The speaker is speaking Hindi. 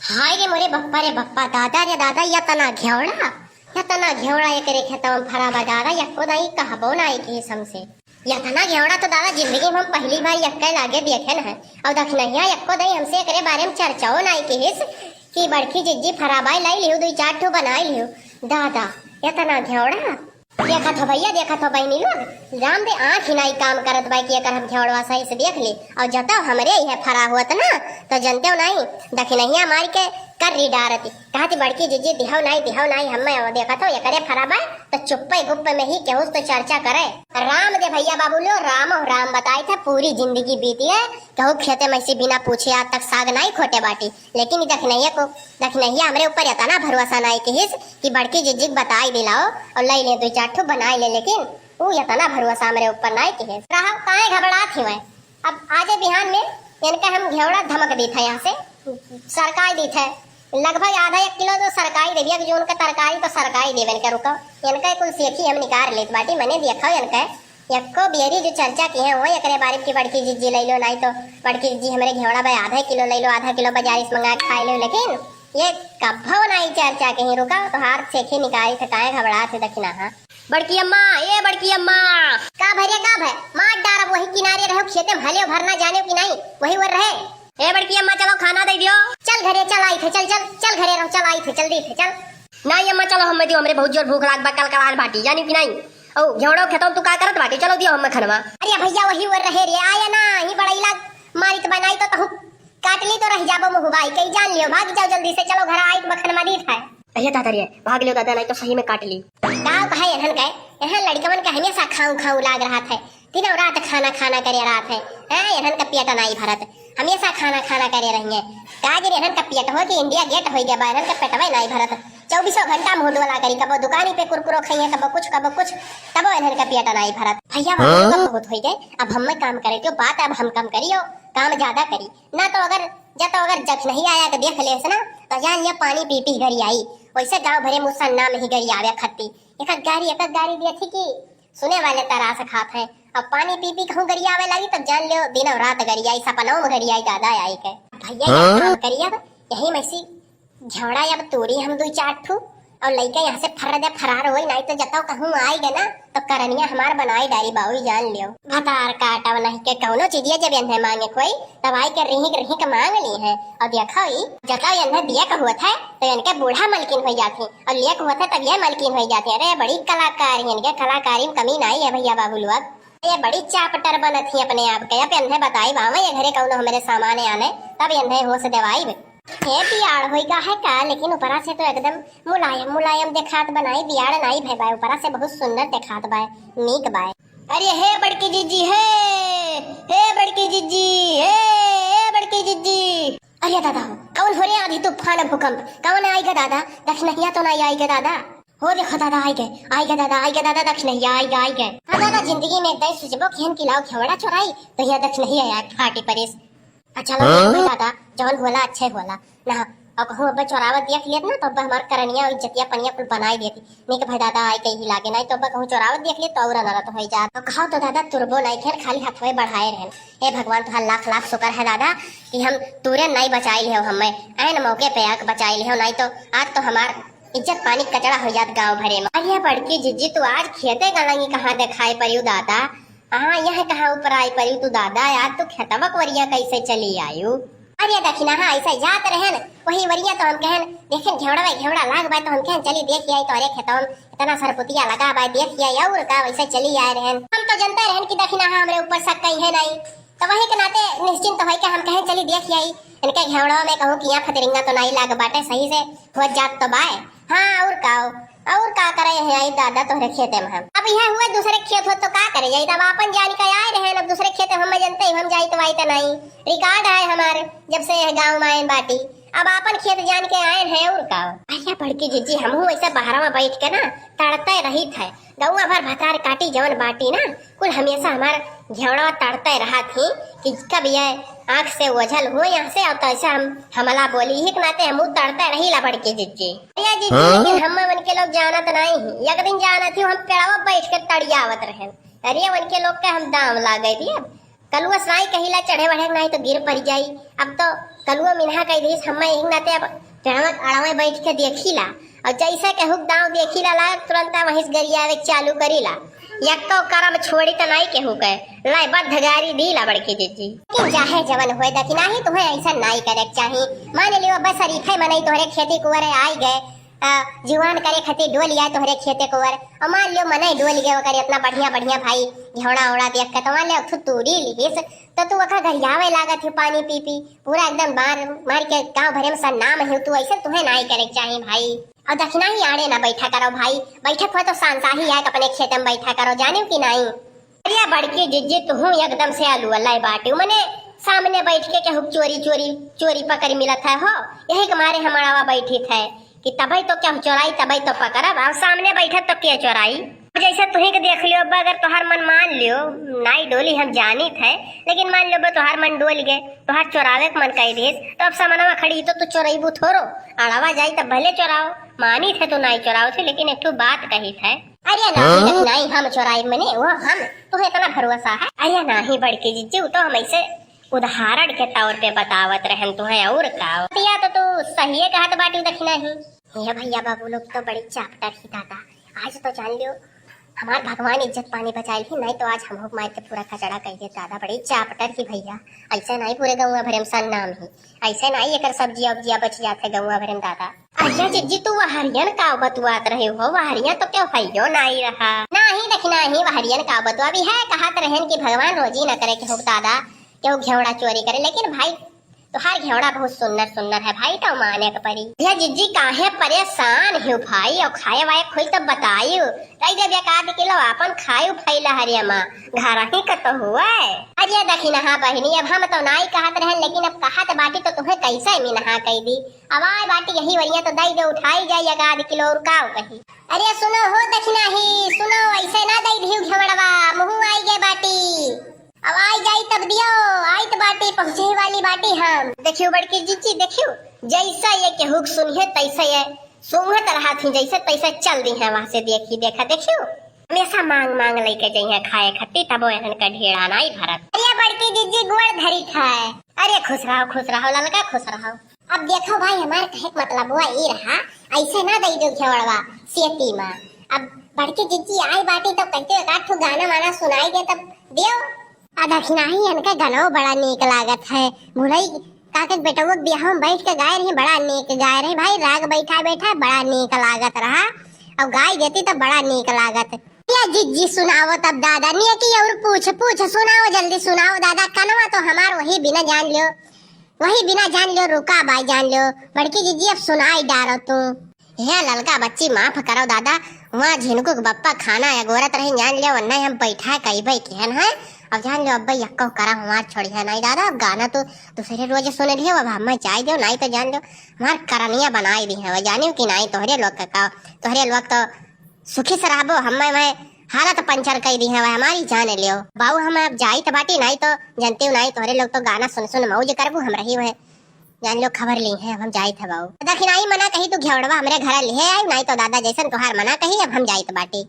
हाय रे मोरे बप्पा रे बप्पा दादा रे दादा या तना घेवड़ा ये करे खेतम फराबा दादा यक्को दाई कहबो नाई के हमसे या तना घेवड़ा तो दादा जिंदगी में हम पहली बार यक्के लागे देखे न है और दखनहिया यक्को दाई हमसे करे बारे में चर्चाओ नाई के हिस कि बड़की जिज्जी फराबाई लाई लियो दुई चार ठो बनाई लियो दादा या तना घेवड़ा देखा तो भैया देखा तो बहनी लोग राम दे आँख ही नहीं काम करत बाई कि हम घेवड़वा सही से देख ली और जता हमरे यह फरा हुआ था ना तो जनते हो नहीं दखनहिया मार के कर री डारती कहती बड़की जिज्जी दिहाव नहीं हमें देखा तो ये करे फरा बाई तो चुप्पे गुप्पे में ही केहू तो चर्चा करे राम दे भैया बाबू लो राम बताई था पूरी जिंदगी बीती है कहू खेते में से बिना पूछे आज तक साग नहीं खोटे बाटी लेकिन दखनहिया हमरे ऊपर इतना भरोसा नहीं कि हिस कि बड़की जिज्जी बताई दिलाओ और ले ले दो चार ठो बनाई ले लेकिन वो इतना भरोसा हमरे ऊपर नहीं कि हिस रहा काहे घबरात हुए अब आजे बिहान में इनका हम घेवड़ा धमक दी था यहाँ से सरकार दी था लगभग आधा 1 किलो तो सरकारी दे दिया जो उनका तरकारी तो सरकारी देवे इनका रुको इनका कुल सेखी हम निकाल लेत बाटी मैंने देखा इनका यक्को बेरी जो चर्चा की है वो एकरे बारे की बड़की जिज्जी ले लो नहीं तो बड़की जिज्जी हमारे घेवड़ा भाई आधा किलो ले लो आधा किलो बाजार से मंगा खा लो लेकिन ये कभो नहीं चर्चा कहीं रुका तो हाथ सेखी निकाली थकाए घबरा थे दखिना हाँ बड़की अम्मा का भरे मार डार वही किनारे रहो खेते में हले भरना जाने की नहीं वही वर रहे ए बड़की अम्मा चलो खाना दे दियो चल घरे चल आई थे चल घरे रहो चल आई थे जल्दी थे चल नहीं अम्मा चलो हम दियो हमरे बहुत जोर भूख लाग बा कल कलाल बाटी जानी कि नहीं ओ घेवड़ो खेतो तू का करत बाटी चलो दियो हम खनवा अरे भैया वही वर रहे रे आया ना ही बड़ा इलाज मारी तो बनाई तो कहू काटली तो रह जाबो मुहबाई कई जान लियो भाग जाओ जल्दी से चलो घर आई तो मखनवा दी था अरे दादा रे भाग लियो दादा नहीं तो सही में काट ली गाँव कहे एहन गए यहाँ लड़कवन का हमेशा खाऊ लाग रहा था तीनों रात खाना करे रहा था एहन का पेट नहीं भरत हमेशा खाना करे रहेंगे कागिर एहन का पेट हो कि इंडिया गेट हो गया एहन का पेटवा नहीं भरत 24 घंटा मुंह वाला करी कबो दुकानी पे कुरकुरो खाइए कबो कुछ तबो एहन का पेट नहीं भरत भैया बहुत हो गए अब हम काम करे तो बात अब हम कम करियो काम ज्यादा करी ना तो अगर जब नहीं आया तो देख ले ना तो जान लिया पानी पी घरी आई वैसे गाँव भरे मुसन्ना में ही घरी आवे खत्ती एक गाड़ी दी थी कि सुने वाले तरास खात है अब पानी पी कहूँ गरी आवे लगी तब जान लियो दिन और रात गरी आई सपनों में गरी आई ज्यादा आई के भैया काम करिए यही मैसी झवड़ा अब तोरी हम 2-4 ठू और लइका यहाँ से फरार होई नहीं तो जताओ कहूँ आई गए ना तो करनिया हमार बनाई डारी बाउरी जान लियो भतार काटा नहीं के कौनो चीजिए जब इन्हें मांगे कोई तब आई के रही के मांग ली है और देखो जताओ इन्हें दिया का हुआ था तो इनके बूढ़ा मलकिन हो जाती और लिया का हुआ था तब ये मलकिन हो जाती अरे बड़ी कलाकार इनके कलाकारी में कमी नहीं है भैया बाबू लोग ये बड़ी चापटर बनत थी अपने आप के अब इन्हें बताई बावा ये घरे कौनो हमारे सामान आने तब इन्हें हो से दवाई ये बियाड़ होइगा है का लेकिन ऊपरा से तो एकदम मुलायम देखात बनाई बियाड़ नहीं भई बाय ऊपरा से बहुत सुंदर देखात बाय नीक बाय अरे हे बड़की जिज्जी हे बड़की जिज्जी अरे दादा कौन हो रे आधी तूफान भूकंप कौन आएगा दादा दक्षिणहिया तो नहीं आएगा दादा हो देखो दादा आएगा दादा दक्षिणहिया आएगा हां दादा जिंदगी में दई सोचबो कि हम किलाओ खेवड़ा चोराई तो ये दक्षिणहिया आया फाटी परेस अच्छा दादा जौन होला अच्छे होला ना अब कहूँ अब चोरावत देख लियत ना तो अब हमार करनिया और इज्जतिया पनिया कुल बनाई देती नहीं कि भाई दादा आई कहीं लागे नहीं तो अब कहूँ चोरावत देख लियत तो और नरा तो हो जा तो कहो तो दादा तुरबो नहीं खेल खाली हाथवे बढ़ाए रहन हे भगवान तो लाख शुक्र है दादा कि हम तुरे नहीं बचाई लियो हमें ऐन मौके पे आके बचाई लियो नहीं तो आज तो हमार इज्जत पानी कचड़ा हो जात गाँव भरे में अरे बड़की जिज्जी तू आज खेते गलंगी कहाँ दिखाई पड़ियो दादा हाँ यह कहाँ ऊपर आई पड़ी तू दादा यार तू खेतवा वरिया कैसे चली आयु अरे दखिना हाँ ऐसा जात रहे न वही वरिया तो हम कहन देखें घेवड़ा लाग बाय तो हम कहन चली देख आई तोरे खेतवा में इतना सरपुतिया लगा बाय देख आई और का वैसे चली आए रहन हम तो जनता रहन की दखिना हाँ हमरे ऊपर शक कहीं है नहीं तो वही के नाते निश्चिंत होई के हम कहन चली देख आई इनके घेवड़ा में कहूँ कि यहाँ खतरिंगा तो नहीं लाग बाटे सही से हो जात तो बाय हाँ और का करे है आई दादा तोहरे खेते में हम अब यह हुआ दूसरे खेत हो तो का करे जाई तब अपन जान का आए रहे अब दूसरे खेत हम जानते हम जाई तो आई तो नहीं रिकॉर्ड है हमारे जब से गांव में आए बाटी अब अपन खेत जान के आए हैं और का भैया बड़की जिज्जी हमहू ऐसे बाहर में बैठ के ना तड़ते रही थे गौवा भर भतार काटी जवन बाटी ना कुल हमेशा हमार घेवड़ा तड़ते रहा थी कि कब ये आँख से ओझल हुए यहाँ से और तैसे हम हमला बोली ही के नाते हम तड़ते रही ला बड़की जिज्जी लेकिन हम मन के लोग जाना तो नहीं एक दिन जाना थी हम पेड़वा बैठ के तड़ियावत रहे अरे वन के लोग के हम दाम ला गए थी कलुआ सराय कहिला चढ़े बढ़े नहीं तो गिर पड़ जाई। अब तो कलुआ मिन्हा कह दी हम एक नाते अब चढ़वत अड़वे बैठ के देखीला और जैसे के हुक दाव देखीला ला तुरंत वहीं गरियावे चालू करीला यक्को करम छोड़ी त नहीं के हुके लाई बद्ध गारी दीला बड़की जीजी कि चाहे जवन होए दा कि नहीं तुम्हें ऐसा नहीं करे चाही। मान लियो बस शरीफे मनई तोहरे खेती कुंवर आई गए जीवान करे खातिर डोल आए तोहरे खेते कुंवर और मान लियो मनई डोल गए करे इतना बढ़िया बढ़िया भाई घेवड़ा ओड़ा देख के तो मान लियो तू तूड़ी लीस तो तू वखा गरियावे लागत है पानी पी पी पूरा एकदम मार मार के गांव भरे में सन्नाम है तू ऐसे तुम्हें नहीं करे चाही भाई। और दक्षिणा ही आड़े ना बैठा करो भाई बैठक हो तो सांसा ही है अपने खेत में बैठा करो जाने की नहीं। अरे बड़की जिज्जी तू एकदम से आलू अल्लाह बाटू मने सामने बैठ के क्या चोरी चोरी चोरी पकड़ मिलत है हो यही तुम्हारे हमारा बैठी थे कि तभी तो क्या चोराई तभी तो पकड़ब और सामने बैठा तो क्या चोराई। जैसे तुही के देख लियो अगर तोहार मन मान लियो नाई डोली हम जानी थे लेकिन मान लियो तोहार मन डोल गए तोहार चोरावे के मन कह दिस तो अब सामनवा खड़ी तो तू चोराइबू थोरो अड़ावा जाई तब भले चोराओ मानी थे तो नहीं चोराओ थे लेकिन एक बात कही थे। अरे नहीं हम चोराई मने वो हम तुम्हें इतना भरोसा है। अरे नहीं बड़की जीजी तो हम ऐसे उदाहरण के तौर पे बतावत रहन तुम्हें और का तो तू सही कहत बाटी दक्षिणा ही ये भैया बाबू लोग तो बड़ी चापटर ही दादा आज तो जान लियो हमार भगवान इज्जत पानी बचाई ही नहीं तो आज हम हुक मार के पूरा कचड़ा कह दे दादा बड़ी चापटर ही भैया ऐसे नहीं पूरे गौवा भरे में सन नाम ही ऐसे नहीं एक सब्जिया उब्जिया बच जाते गौवा भरे में दादा। अच्छा जिज्जी तू वहरियन का बतुआत रहे हो वहरिया तो क्या भैयो नहीं रहा नहीं दक्षिणा ही वहरियन का बतुआ भी है कहत रहन की भगवान रोजी न करे के हुक दादा क्यों घेवड़ा चोरी करे लेकिन भाई तोहार घेवड़ा बहुत सुंदर सुंदर है भाई तो माने के परी भैया जिज्जी काहे परेशान हो भाई और खाए वाए खोई तो बताइयो कई जब एक आध किलो अपन खायु फैला हरिया माँ घर ही का तो हुआ है। अरे दक्षिणा हाँ बहिनी अब हम तो नहीं कहत रहे लेकिन अब कहत बाटी तो तुम्हें कैसे मिनहा कह दी अब आए बाटी यही वरिया तो दई दे उठाई जाए एक आध किलो और का कही। अरे सुनो हो दक्षिणा ही सुनो ऐसे ना दई दी घेवड़वा मुँह आई गए बाटी अब आई जाई तब दियो आई तो बाटी पहुंचे वाली बाटी हम देखियो बड़की जीजी देखियो जैसा ये के हुक सुनिए तैसा ये सुंघे तरह थी जैसे तैसा चल दी है वहां से देखी देखा देखियो हमेशा मांग मांग लेके जाइए खाए खट्टी तब एहन का ढेड़ा नहीं भरत। अरे बड़की जीजी गुड़ धरी खाए अरे खुश रहो ललका खुश रहो। अब देखो भाई हमारे कहे मतलब हुआ ये रहा ऐसे ना दई दो घेवड़वा सेती माँ अब बड़की जीजी आई बाटी तो कहते एक गाना वाना सुनाई दे तब दियो दक्षिणा ही इनका गाना बड़ा नीक लागत है भुलई काके बेटा वो बियाह में बैठ के गाय रही बड़ा नीक गाय रही भाई राग बैठा बैठा बड़ा नीक लागत रहा अब गाय देती तो बड़ा नीक लागत। या जिज्जी सुनाओ तब दादा ने की और पूछ सुनाओ जल्दी सुनाओ दादा कनवा तो हमार वही बिना जान लियो रुका भाई जान लियो बड़की जिज्जी अब सुनाई डारो तू हे ललका बच्ची माफ करो दादा वहाँ झिनको बप्पा खाना या गोरत रही जान लियो वरना हम बैठा कई भाई कहन है अब जान लो अब यक्को करा हमार छोड़ी है नहीं दादा अब गाना तो दूसरे रोज सुने लियो अब हम चाय दो नहीं तो जान लो हमार करनिया बनाई दी है जानियो कि नहीं तोहरे लोग का तोहरे लोग तो सुखी से रहबो हमें मैं हालत पंचर कर दी है हमारी जान लियो बाबू हम अब जाई तो बाटी नहीं तो जानते हो नहीं तोहरे लोग तो गाना सुन मौज करबू हम रही हुए जान लो खबर ली है हम जाई थे बाबू दक्षिणाई मना कही तू घेवड़वा हमारे घर ले आई नहीं तो दादा जैसन तोहार मना कही अब हम जाई तो बाटी।